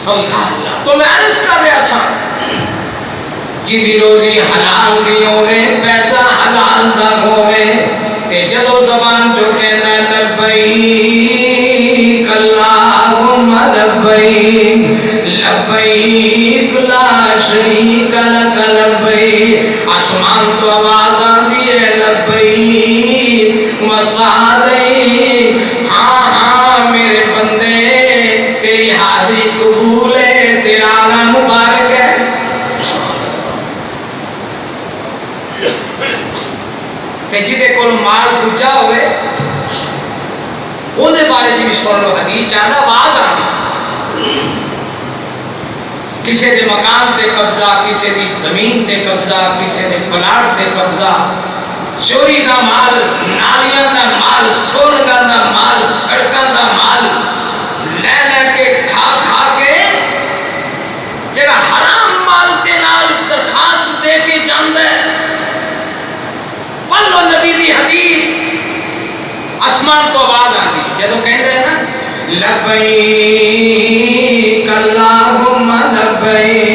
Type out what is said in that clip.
تو میں عرض کر رہا سا جی دی روزی حلال دی ہوئے پیسہ حلال دا ہوئے تے جدو زبان جو کہنا لبیک اللہم لبیک لبیک لا شریک لک لبیک آسمان تو آواز آندی ہے لبیک وسعدیک ہاں ہاں میرے بندے تیری حاضری قبول ہے تیرا آنا مبارک ہے تے جدے کول مال دوجا ہوئے وہ دے بارے جی بھی سن لو حدیث چاہتا آواز آنی کسی دے مکان تے قبضہ کسی دی زمین تے قبضہ کسی دے پلاٹ تے قبضہ چوری دا مال نالیاں دا مال سورگاں دا مال سڑکاں دا مال لے لے کے کھا کھا کے جڑا حرام مال دے نال درخواست دے کے جاندا ہے پڑھ لو نبی دی حدیث آسمان تو آواز آتی جدو کہندے ہیں نا لبیک اللہم لبیک